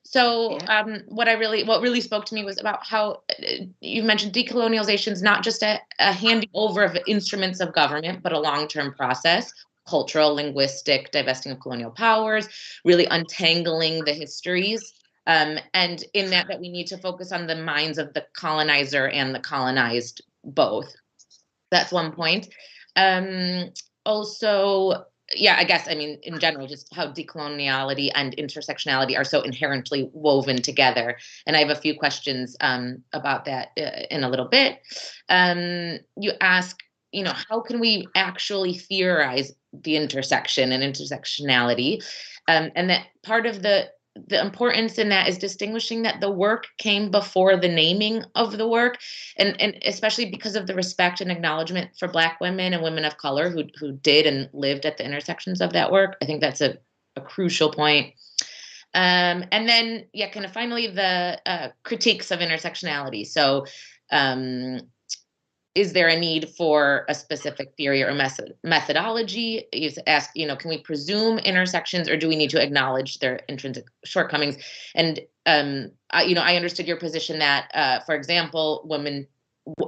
So what really spoke to me was about how you mentioned decolonialization is not just a handing over of instruments of government, but a long-term process. Cultural, linguistic, divesting of colonial powers, really untangling the histories. And in that we need to focus on the minds of the colonizer and the colonized both. That's one point. Also, I guess, I mean, in general, just how decoloniality and intersectionality are so inherently woven together. And I have a few questions about that in a little bit. You ask, how can we actually theorize the intersection and intersectionality? And that part of the importance in that is distinguishing that the work came before the naming of the work, and especially because of the respect and acknowledgement for Black women and women of color who did and lived at the intersections of that work. I think that's a crucial point. And then, kind of finally, the critiques of intersectionality. So is there a need for a specific theory or methodology? You ask, can we presume intersections, or do we need to acknowledge their intrinsic shortcomings? And I understood your position that, for example,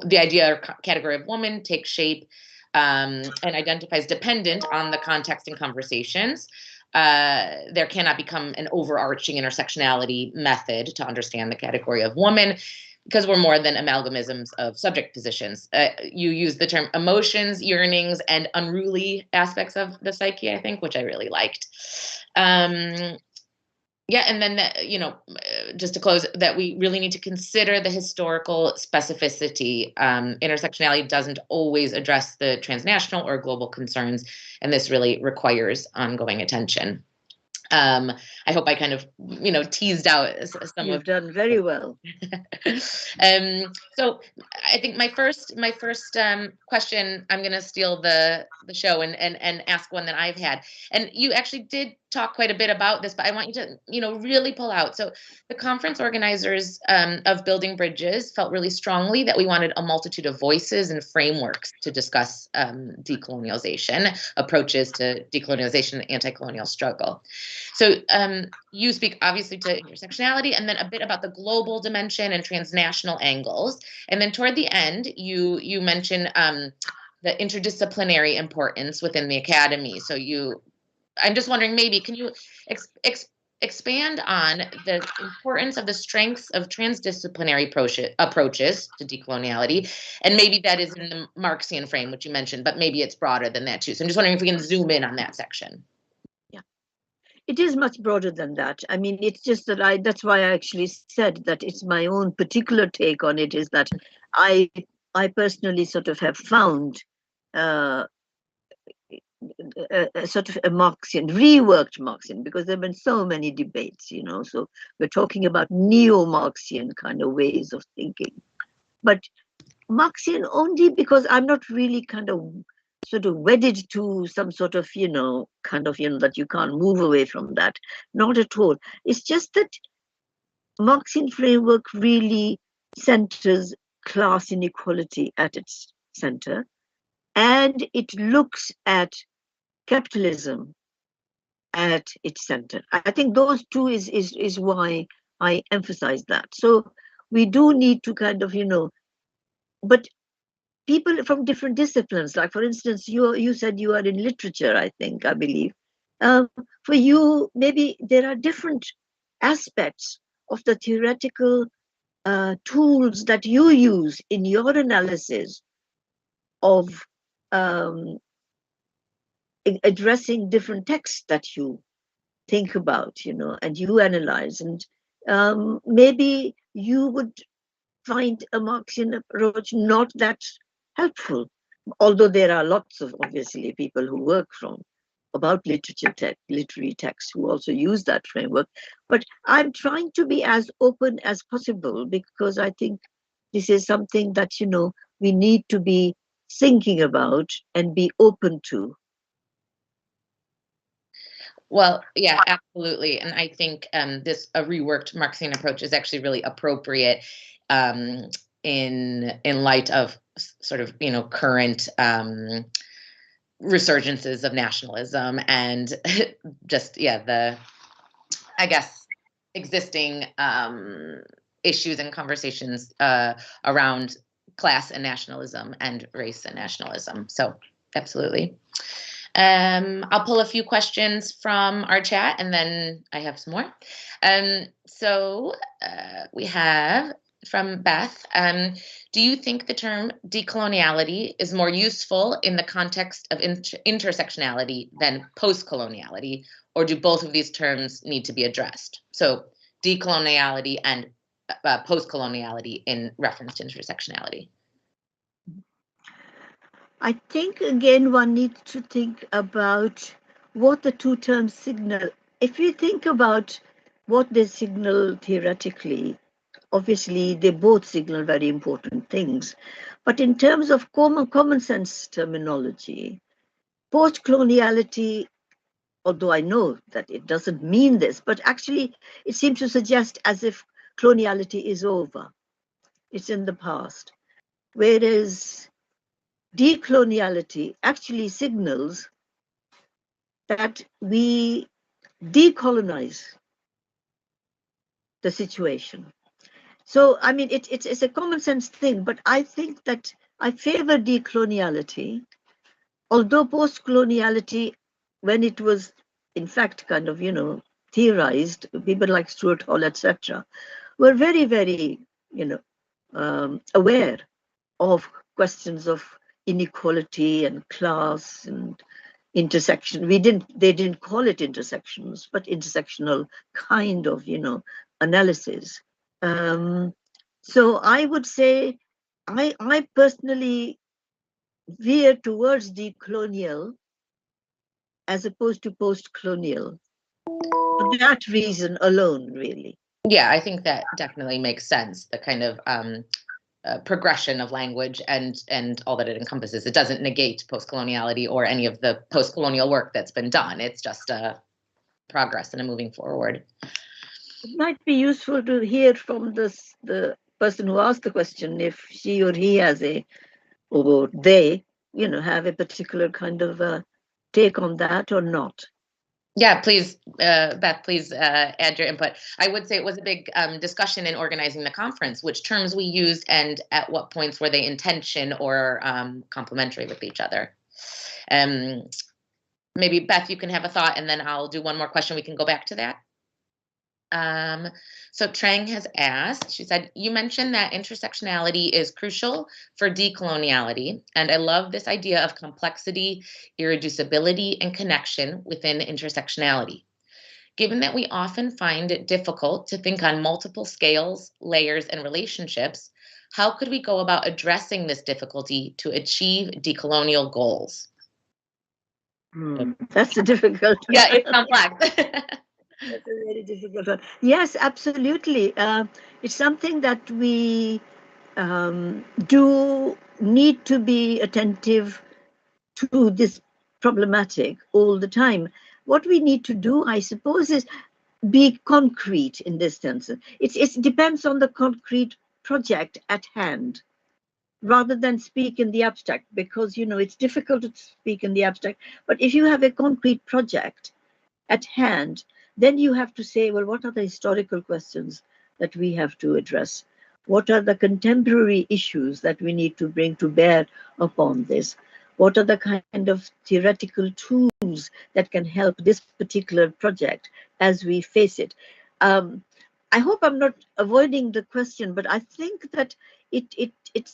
the idea or category of woman takes shape and identifies dependent on the context and conversations. There cannot become an overarching intersectionality method to understand the category of woman, because we're more than amalgamisms of subject positions. You use the term emotions, yearnings, and unruly aspects of the psyche, I think, which I really liked. And then, just to close, that we really need to consider the historical specificity. Intersectionality doesn't always address the transnational or global concerns, and this really requires ongoing attention. I hope I kind of, teased out some You've done very well. So I think my first question, I'm going to steal the show and ask one that I've had. And you actually did talk quite a bit about this, but I want you to, really pull out. So the conference organizers of Building Bridges felt really strongly that we wanted a multitude of voices and frameworks to discuss decolonialization, approaches to decolonialization and anti-colonial struggle. So you speak obviously to intersectionality, and then a bit about the global dimension and transnational angles. And then toward the end, you mention the interdisciplinary importance within the academy. So I'm just wondering, maybe, can you expand on the importance of the strengths of transdisciplinary approaches to decoloniality? And maybe that is in the Marxian frame, which you mentioned, but maybe it's broader than that too. So I'm just wondering if we can zoom in on that section. It is much broader than that. I mean, it's just that that's why I actually said that it's my own particular take on it, is that I personally sort of have found a sort of a Marxian, reworked Marxian, because there have been so many debates, so we're talking about neo-Marxian kind of ways of thinking. But Marxian only because I'm not really kind of sort of wedded to some sort of, that you can't move away from that. Not at all. It's just that Marxian framework really centers class inequality at its center, and it looks at capitalism at its center. I think those two is why I emphasize that. So we do need to kind of, but people from different disciplines, like for instance, you said you are in literature, I believe. For you, maybe there are different aspects of the theoretical tools that you use in your analysis of addressing different texts that you think about, and you analyze. And maybe you would find a Marxian approach not that helpful, although there are lots of, obviously, people who work about literary texts who also use that framework. But I'm trying to be as open as possible, because I think this is something that, we need to be thinking about and be open to. Well, yeah, absolutely. And I think a reworked Marxian approach is actually really appropriate in light of sort of, current resurgences of nationalism and just, the, I guess, existing issues and conversations around class and nationalism and race and nationalism. So absolutely. I'll pull a few questions from our chat, and then I have some more. So we have from Beth, do you think the term decoloniality is more useful in the context of intersectionality than postcoloniality, or do both of these terms need to be addressed? So decoloniality and postcoloniality in reference to intersectionality. I think, again, one needs to think about what the two terms signal. If you think about what they signal theoretically, obviously they both signal very important things. But in terms of common sense terminology, post-coloniality, although I know that it doesn't mean this, but actually it seems to suggest as if coloniality is over. It's in the past. Whereas decoloniality actually signals that we decolonize the situation. So, I mean, it's a common sense thing, but I think that I favor decoloniality, although post-coloniality, when it was, in fact, kind of, theorized, people like Stuart Hall, etc., were very, very, aware of questions of inequality and class and intersection. They didn't call it intersections, but intersectional kind of, analysis. So I would say I personally veer towards decolonial as opposed to post-colonial, for that reason alone, really. Yeah, I think that definitely makes sense. The kind of progression of language and all that it encompasses. It doesn't negate postcoloniality or any of the postcolonial work that's been done. It's just a progress and a moving forward. It might be useful to hear from the person who asked the question if she or he has or they, have a particular kind of take on that or not. Yeah, please, Beth, please add your input. I would say it was a big discussion in organizing the conference, which terms we used and at what points were they in tension or complementary with each other. Maybe, Beth, you can have a thought, and then I'll do one more question. We can go back to that. So Trang has asked, she said, you mentioned that intersectionality is crucial for decoloniality, and I love this idea of complexity, irreducibility, and connection within intersectionality. Given that we often find it difficult to think on multiple scales, layers, and relationships, How could we go about addressing this difficulty to achieve decolonial goals? That's a difficult one. Yeah, it's complex. That's a very difficult one. Yes, absolutely. It's something that we do need to be attentive to this problematic all the time. What we need to do, I suppose, is be concrete in this sense. It depends on the concrete project at hand rather than speak in the abstract, because it's difficult to speak in the abstract. But if you have a concrete project at hand, then you have to say, well, what are the historical questions that we have to address? What are the contemporary issues that we need to bring to bear upon this? What are the kind of theoretical tools that can help this particular project as we face it? I hope I'm not avoiding the question, but I think that it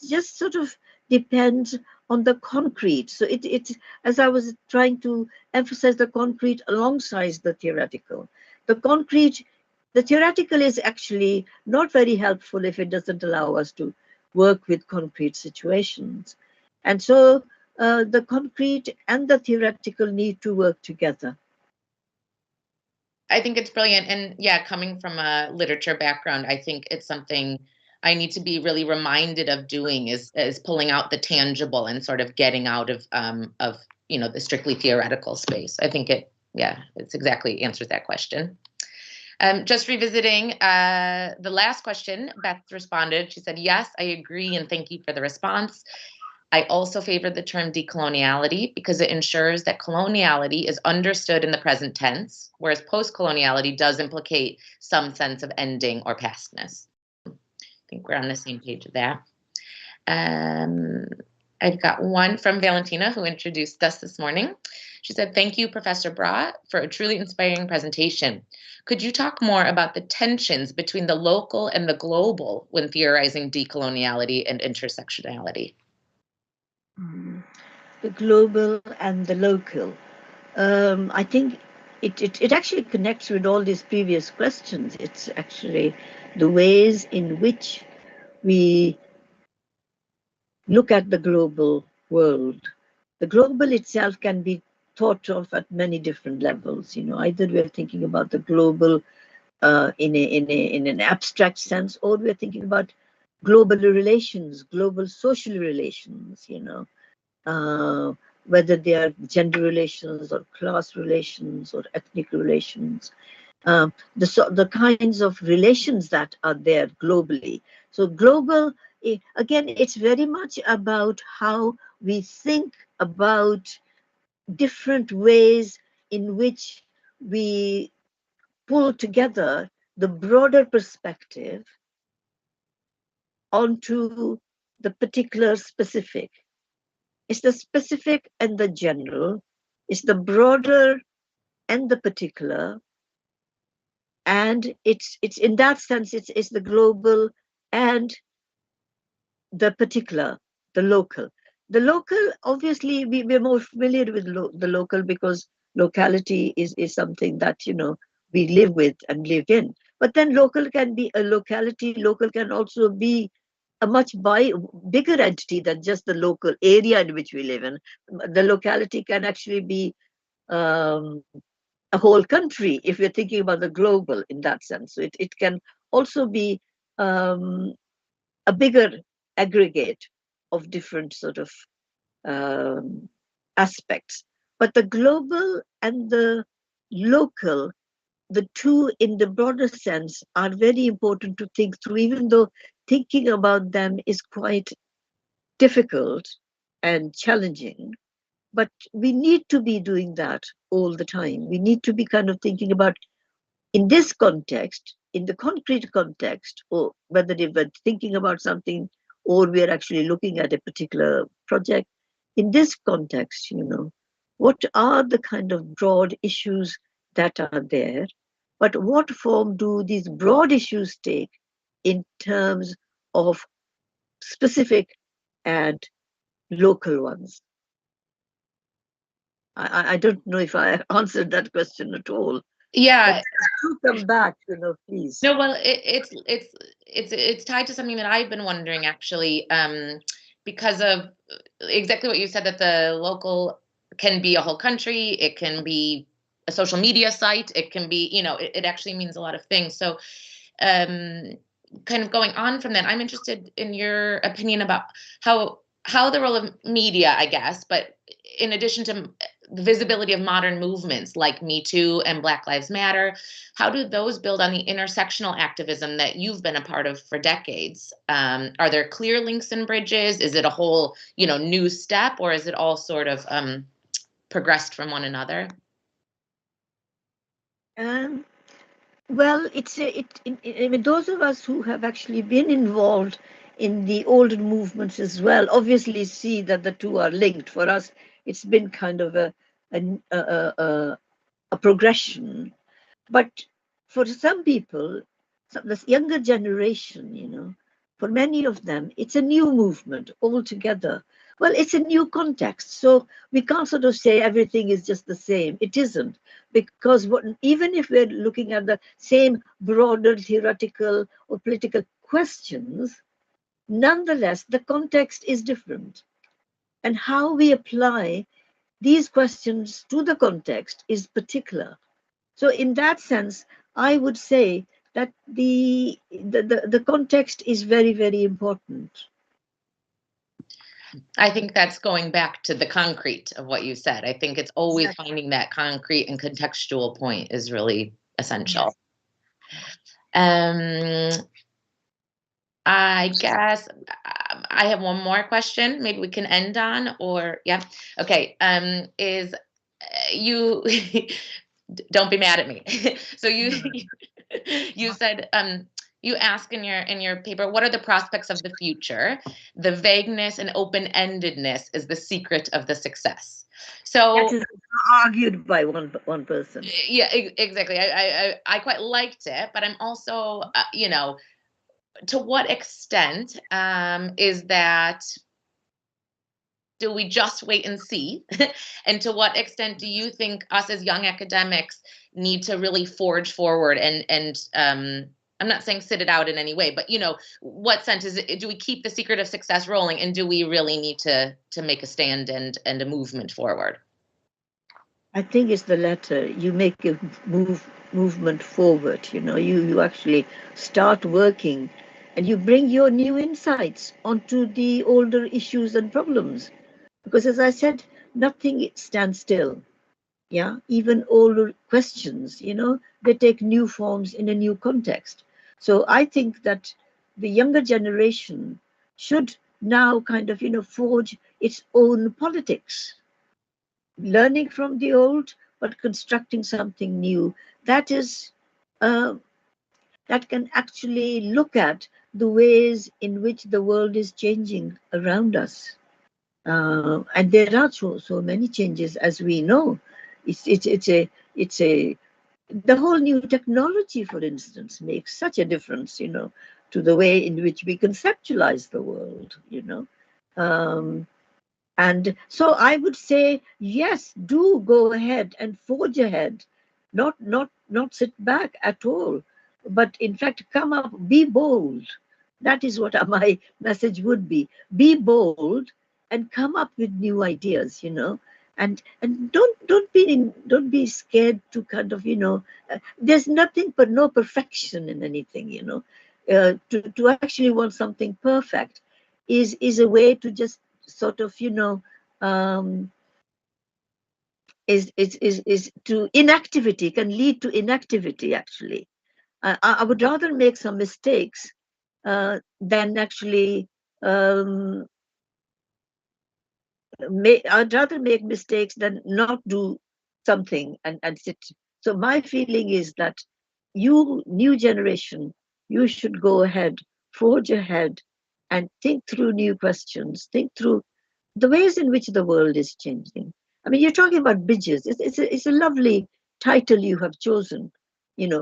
just sort of depends on the concrete. So it as I was trying to emphasize the concrete alongside the theoretical. The theoretical is actually not very helpful if it doesn't allow us to work with concrete situations. And so the concrete and the theoretical need to work together. I think it's brilliant. And yeah, coming from a literature background, I think it's something I need to be really reminded of doing is pulling out the tangible and sort of getting out of the strictly theoretical space. I think it's exactly answers that question. Just revisiting the last question, Beth responded. She said, yes, I agree, and thank you for the response. I also favor the term decoloniality because it ensures that coloniality is understood in the present tense, whereas postcoloniality does implicate some sense of ending or pastness. I think we're on the same page of that. I've got one from Valentina, who introduced us this morning. She said, thank you, Professor Brah, for a truly inspiring presentation. Could you talk more about the tensions between the local and the global when theorizing decoloniality and intersectionality? The global and the local. I think it actually connects with all these previous questions. It's actually the ways in which we look at the global world. The global itself can be thought of at many different levels. Either we're thinking about the global in an abstract sense, or we're thinking about global relations, global social relations. Whether they are gender relations or class relations or ethnic relations, the kinds of relations that are there globally. So global, again, it's very much about how we think about different ways in which we pull together the broader perspective onto the particular specific. It's the specific and the general, it's the broader and the particular, and it's in that sense it's the global and the particular, the local. The local, obviously, we're more familiar with the local because locality is something that we live with and live in. But then local can be a locality. Local can also be a much bigger entity than just the local area in which we live in. The locality can actually be a whole country if we're thinking about the global in that sense. So it can also be a bigger aggregate of different sort of aspects. But the global and the local, the two in the broader sense, are very important to think through, even though thinking about them is quite difficult and challenging. But we need to be doing that all the time. We need to be kind of thinking about, in this context, in the concrete context, or whether we're thinking about something or we're actually looking at a particular project, in this context, what are the kind of broad issues that are there, but what form do these broad issues take in terms of specific and local ones? I don't know if I answered that question at all. Yeah. Do come back, please. No, well, it's tied to something that I've been wondering actually, because of exactly what you said, that the local can be a whole country, it can be a social media site, it can be, it actually means a lot of things. So, kind of going on from that, I'm interested in your opinion about how the role of media, I guess, but in addition to the visibility of modern movements like Me Too and Black Lives Matter, how do those build on the intersectional activism that you've been a part of for decades? Are there clear links and bridges? Is it a whole, new step, or is it all sort of progressed from one another? Well, I mean, those of us who have actually been involved in the older movements as well, obviously see that the two are linked. For us, it's been kind of a progression. But for some people, this younger generation, for many of them, it's a new movement altogether. Well, it's a new context. So we can't sort of say everything is just the same. It isn't, because even if we're looking at the same broader theoretical or political questions, nonetheless, the context is different. And how we apply these questions to the context is particular. So in that sense, I would say that the context is very, very important. I think that's going back to the concrete of what you said. I think it's always finding that concrete and contextual point is really essential. Yes. I guess I have one more question. Maybe we can end on, or yeah. Okay. Is you don't be mad at me. So you said you ask in your paper, what are the prospects of the future? The vagueness and open-endedness is the secret of the success. So that is argued by one person. Yeah, exactly. I quite liked it, but I'm also to what extent is that? Do we just wait and see? And to what extent do you think us as young academics need to really forge forward and I'm not saying sit it out in any way, but what sense is it? Do we keep the secret of success rolling, and do we really need to make a stand and a movement forward? I think it's the latter. You make a movement forward. You actually start working, and you bring your new insights onto the older issues and problems. Because as I said, nothing stands still. Yeah, even older questions, they take new forms in a new context. So I think that the younger generation should now kind of, forge its own politics, learning from the old, but constructing something new. That is, that can actually look at the ways in which the world is changing around us. And there are so many changes, as we know. The whole new technology, for instance, makes such a difference, to the way in which we conceptualize the world, and so I would say, yes, do go ahead and forge ahead, not sit back at all, but in fact come up, be bold. That is what my message would be. Be bold and come up with new ideas, and don't be scared to kind of, there's nothing but no perfection in anything, to actually want something perfect is a way to just sort of, is to inactivity, can lead to inactivity, actually. I would rather make some mistakes than actually I'd rather make mistakes than not do something and sit. So my feeling is that you, new generation, you should go ahead, forge ahead, and think through new questions, think through the ways in which the world is changing. I mean, you're talking about bridges. It's a lovely title you have chosen,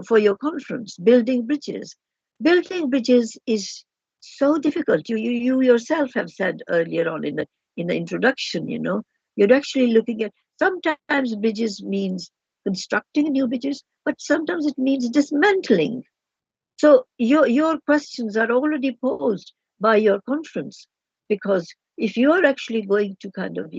for your conference, Building Bridges. Building bridges is so difficult. You yourself have said earlier on in the introduction, you're actually looking at, sometimes bridges means constructing new bridges, but sometimes it means dismantling. So your questions are already posed by your conference, because if you are actually going to kind of,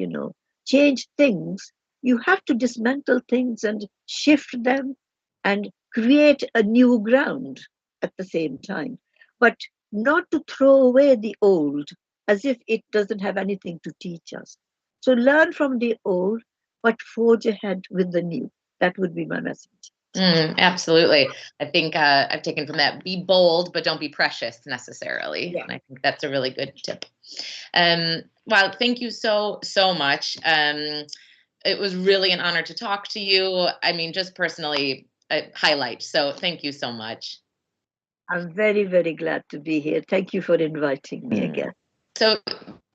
change things, you have to dismantle things and shift them and create a new ground at the same time, but not to throw away the old as if it doesn't have anything to teach us. So learn from the old, but forge ahead with the new. That would be my message. Absolutely. I think I've taken from that, be bold, but don't be precious necessarily. Yeah. And I think that's a really good tip. Wow, thank you so much. It was really an honor to talk to you. I mean, just personally, a highlight. So thank you so much. I'm very, very glad to be here. Thank you for inviting me again. So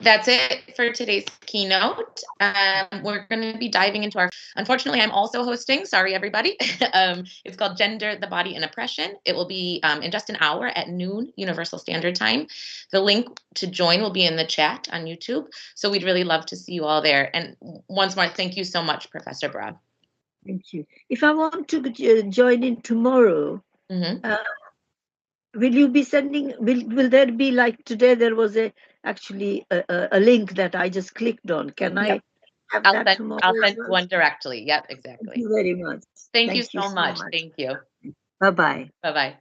that's it for today's keynote. We're going to be diving into unfortunately, I'm also hosting. Sorry, everybody. It's called Gender, the Body, and Oppression. It will be in just an hour at noon Universal Standard Time. The link to join will be in the chat on YouTube. So we'd really love to see you all there. And once more, thank you so much, Professor Brah. Thank you. If I want to join in tomorrow, will you be sending, will there be, like today there was actually a link that I just clicked on. Can I have that tomorrow? I'll send one directly. Yep, exactly. Thank you very much. Thank you so much. Thank you. Bye-bye. Bye-bye.